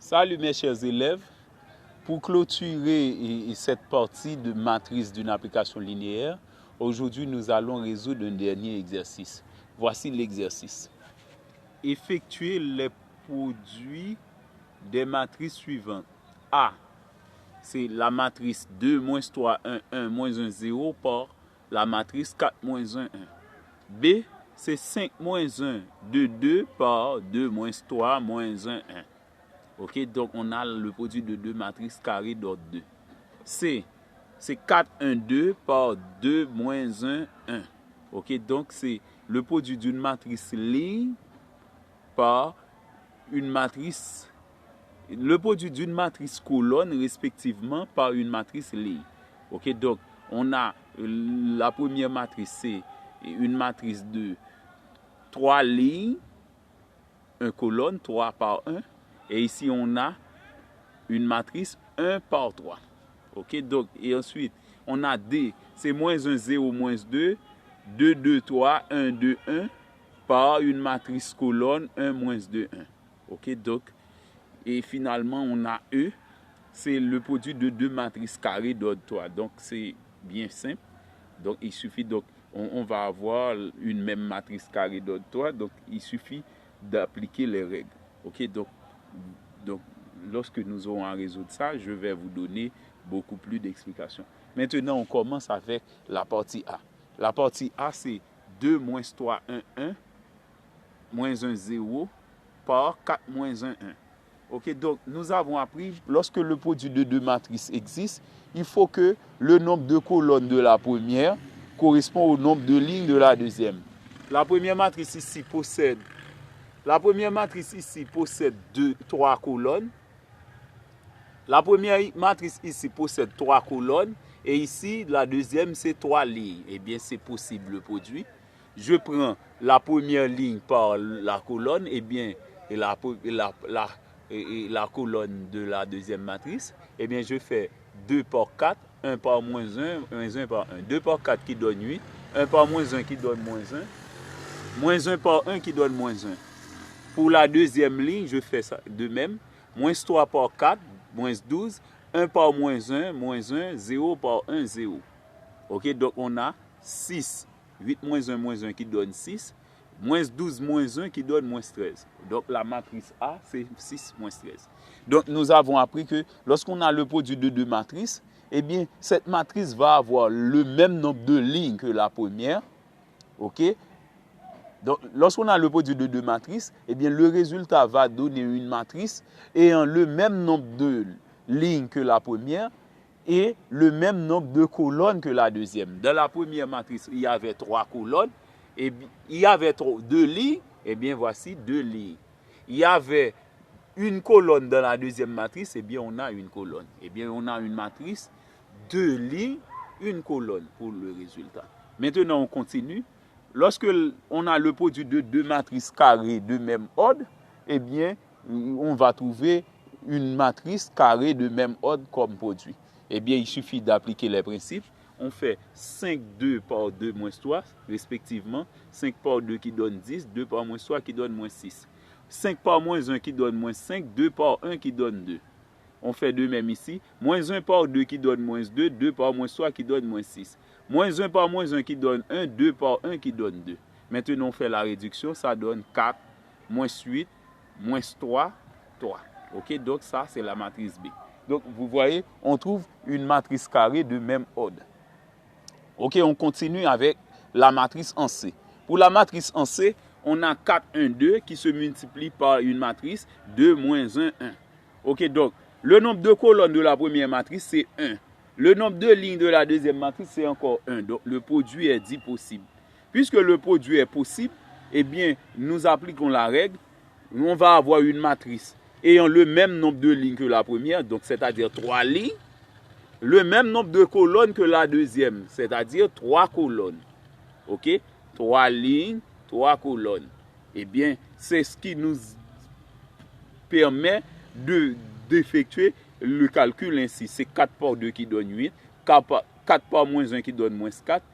Salut mes chers élèves. Pour clôturer cette partie de matrice d'une application linéaire, aujourd'hui nous allons résoudre un dernier exercice. Voici l'exercice. Effectuer les produits des matrices suivantes. A, c'est la matrice 2, moins 3, 1, 1, moins 1, 0 par la matrice 4, moins 1, 1. B, c'est 5, moins 1, 2, 2 par 2, moins 3, moins 1, 1. Ok, donc on a le produit de deux matrices carrées d'ordre 2. C, c'est 4, 1, 2 par 2, moins 1, 1. Ok, donc c'est le produit d'une matrice ligne par une matrice, le produit d'une matrice colonne respectivement par une matrice ligne. Ok, donc on a la première matrice, c'est une matrice de 3 lignes, 1 colonne, 3 par 1. Et ici, on a une matrice 1 par 3. Ok, donc, et ensuite, on a D, c'est moins 1, 0, moins 2, 2, 2, 3, 1, 2, 1, par une matrice colonne 1, moins 2, 1. Ok, donc, et finalement, on a E, c'est le produit de deux matrices carrées d'ordre 3. Donc, c'est bien simple. Donc, il suffit, donc, on va avoir une même matrice carrée d'ordre 3. Donc, il suffit d'appliquer les règles. Ok, donc, lorsque nous aurons à résoudre ça, je vais vous donner beaucoup plus d'explications. Maintenant, on commence avec la partie A. La partie A, c'est 2 moins 3, 1, 1, moins 1, 0, par 4, moins 1, 1. Ok, donc nous avons appris, lorsque le produit de deux matrices existe, il faut que le nombre de colonnes de la première correspond au nombre de lignes de la deuxième. La première matrice ici possède 3 colonnes. La première matrice ici possède 3 colonnes. Et ici, la deuxième, c'est 3 lignes. Eh bien, c'est possible le produit. Je prends la première ligne par la colonne. Eh bien, la colonne de la deuxième matrice. Eh bien, je fais 2 par 4, 1 par moins 1, moins 1 par 1. 2 par 4 qui donne 8. 1 par moins 1 qui donne moins 1. Moins 1 par 1 qui donne moins 1. Pour la deuxième ligne, je fais ça de même. Moins 3 par 4, moins 12. 1 par moins 1, moins 1. 0 par 1, 0. Ok, donc on a 6. 8 moins 1 qui donne 6. Moins 12 moins 1 qui donne moins 13. Donc la matrice A, c'est 6 moins 13. Donc nous avons appris que lorsqu'on a le produit de deux matrices, eh bien cette matrice va avoir le même nombre de lignes que la première. Ok. Donc, lorsqu'on a le produit de deux matrices, eh bien, le résultat va donner une matrice ayant le même nombre de lignes que la première et le même nombre de colonnes que la deuxième. Dans la première matrice, il y avait 3 colonnes, et il y avait 2 lignes, et bien voici 2 lignes. Il y avait une colonne dans la deuxième matrice, et bien on a une colonne. Et bien on a une matrice, 2 lignes, une colonne pour le résultat. Maintenant, on continue. Lorsque on a le produit de deux matrices carrées de même ordre, eh bien, on va trouver une matrice carrée de même ordre comme produit. Eh bien, il suffit d'appliquer les principes. On fait 5, 2 par 2 moins 3, respectivement. 5 par 2 qui donne 10, 2 par moins 3 qui donne moins 6. 5 par moins 1 qui donne moins 5, 2 par 1 qui donne 2. On fait de même ici. Moins 1 par 2 qui donne moins 2, 2 par moins 3 qui donne moins 6. Moins 1 par moins 1 qui donne 1, 2 par 1 qui donne 2. Maintenant, on fait la réduction, ça donne 4, moins 8, moins 3, 3. Ok, donc ça, c'est la matrice B. Donc, vous voyez, on trouve une matrice carrée de même ordre. Ok, on continue avec la matrice en C. Pour la matrice en C, on a 4, 1, 2 qui se multiplie par une matrice 2, moins 1, 1. Ok, donc, le nombre de colonnes de la première matrice, c'est 1. Le nombre de lignes de la deuxième matrice, c'est encore 1. Donc, le produit est dit possible. Puisque le produit est possible, eh bien, nous appliquons la règle. On va avoir une matrice ayant le même nombre de lignes que la première, donc c'est-à-dire 3 lignes, le même nombre de colonnes que la deuxième, c'est-à-dire 3 colonnes. Ok? 3 lignes, 3 colonnes. Eh bien, c'est ce qui nous permet d'effectuer le calcul ainsi. C'est 4 par 2 qui donne 8, 4 par moins 1 qui donne moins 4,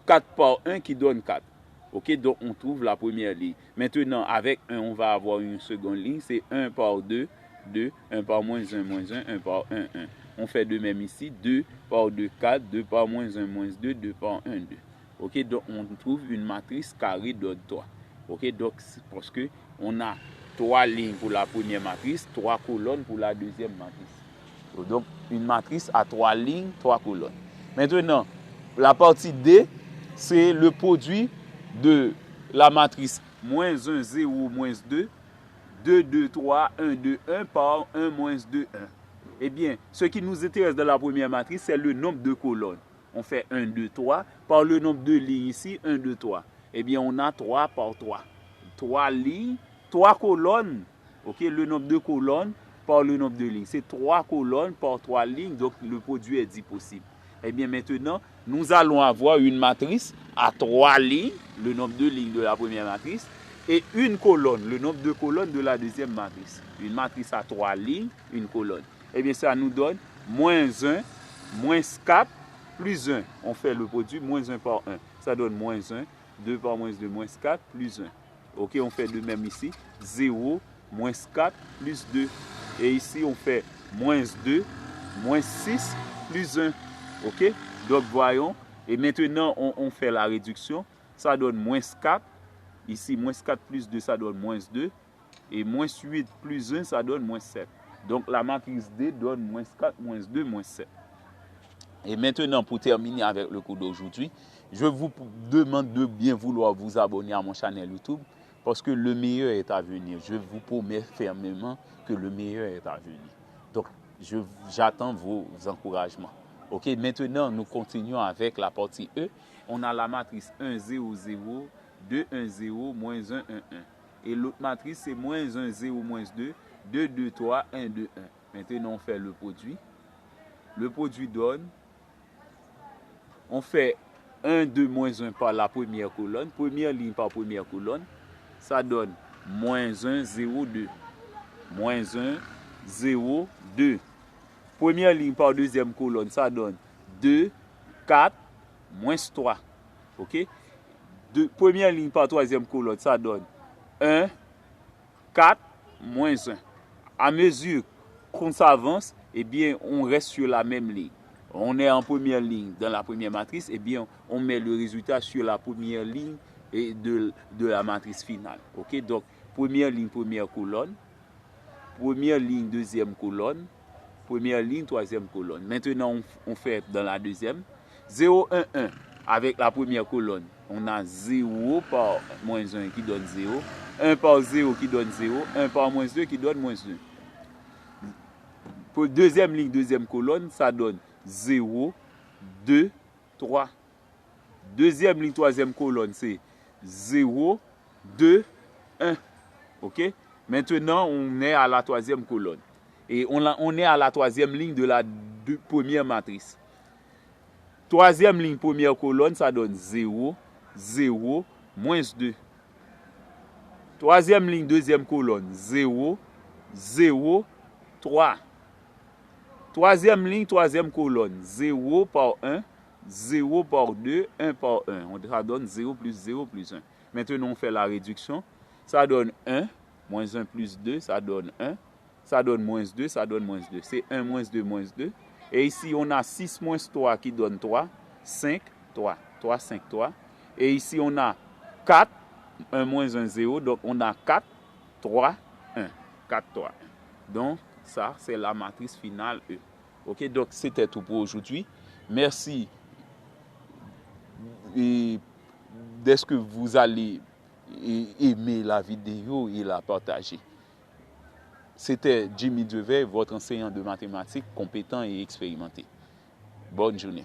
4 par 1 qui donne 4. Ok, donc on trouve la première ligne. Maintenant, avec 1, on va avoir une seconde ligne. C'est 1 par 2, 2, 1 par moins 1, moins 1, 1 par 1, 1. On fait de même ici, 2 par 2, 4, 2 par moins 1, moins 2, 2 par 1, 2. Ok, donc on trouve une matrice carrée d'ordre 3. Ok, donc c'est parce que on a 3 lignes pour la première matrice, 3 colonnes pour la deuxième matrice. Donc une matrice à 3 lignes, 3 colonnes. Maintenant, la partie D, c'est le produit de la matrice moins 1, 0, moins 2, 2, 2, 3, 1, 2, 1 par 1, moins 2, 1. Eh bien, ce qui nous intéresse dans la première matrice, c'est le nombre de colonnes. On fait 1, 2, 3 par le nombre de lignes ici, 1, 2, 3. Eh bien, on a 3 par 3. 3 lignes, 3 colonnes. Ok, le nombre de colonnes par le nombre de lignes. C'est 3 colonnes par 3 lignes, donc le produit est dit possible. Eh bien, maintenant, nous allons avoir une matrice à 3 lignes, le nombre de lignes de la première matrice, et une colonne, le nombre de colonnes de la deuxième matrice. Une matrice à 3 lignes, une colonne. Eh bien, ça nous donne moins 1, moins 4, plus 1. On fait le produit, moins 1 par 1. Ça donne moins 1, 2 par moins 2, moins 4, plus 1. Ok, on fait de même ici, 0, moins 4, plus 2. Et ici, on fait moins 2, moins 6, plus 1. Ok, donc voyons. Et maintenant, on fait la réduction. Ça donne moins 4. Ici, moins 4 plus 2, ça donne moins 2. Et moins 8 plus 1, ça donne moins 7. Donc la matrice D donne moins 4, moins 2, moins 7. Et maintenant, pour terminer avec le cours d'aujourd'hui, je vous demande de bien vouloir vous abonner à mon channel YouTube parce que le meilleur est à venir. Je vous promets fermement que le meilleur est à venir. Donc, j'attends vos encouragements. Ok, maintenant, nous continuons avec la partie E. On a la matrice 1, 0, 0, 2, 1, 0, moins 1, 1, 1. Et l'autre matrice, c'est moins 1, 0, moins 2, 2, 2, 3, 1, 2, 1. Maintenant, on fait le produit. Le produit donne, on fait 1, 2, moins 1 par la première colonne, première ligne par première colonne, ça donne moins 1, 0, 2. Moins 1, 0, 2. Première ligne par deuxième colonne, ça donne 2, 4, moins 3. Ok? Première ligne par troisième colonne, ça donne 1, 4, moins 1. À mesure qu'on s'avance, eh bien, on reste sur la même ligne. On est en première ligne dans la première matrice, eh bien, on met le résultat sur la première ligne et de la matrice finale. Ok? Donc, première ligne, première colonne. Première ligne, deuxième colonne. Première ligne, troisième colonne. Maintenant, on fait dans la deuxième. 0, 1, 1. Avec la première colonne, on a 0 par moins 1 qui donne 0. 1 par 0 qui donne 0. 1 par moins 2 qui donne moins 2. Pour deuxième ligne, deuxième colonne, ça donne 0, 2, 3. Deuxième ligne, troisième colonne, c'est 0, 2, 1. Ok? Maintenant, on est à la troisième colonne. Et on est à la troisième ligne de la première matrice. Troisième ligne, première colonne, ça donne 0, 0, moins 2. Troisième ligne, deuxième colonne, 0, 0, 3. Troisième ligne, troisième colonne, 0 par 1, 0 par 2, 1 par 1. Ça donne 0 plus 0 plus 1. Maintenant, on fait la réduction. Ça donne 1, moins 1 plus 2, ça donne 1. Ça donne moins 2, ça donne moins 2. C'est 1 moins 2, moins 2. Et ici, on a 6 moins 3 qui donne 3. 5, 3. 3, 5, 3. Et ici, on a 4. 1 moins 1, 0. Donc, on a 4, 3, 1. 4, 3, 1. Donc, ça, c'est la matrice finale E. Ok, donc, c'était tout pour aujourd'hui. Merci. Et dès que vous allez aimer la vidéo et la partager. C'était Jimmy Devey, votre enseignant de mathématiques compétent et expérimenté. Bonne journée.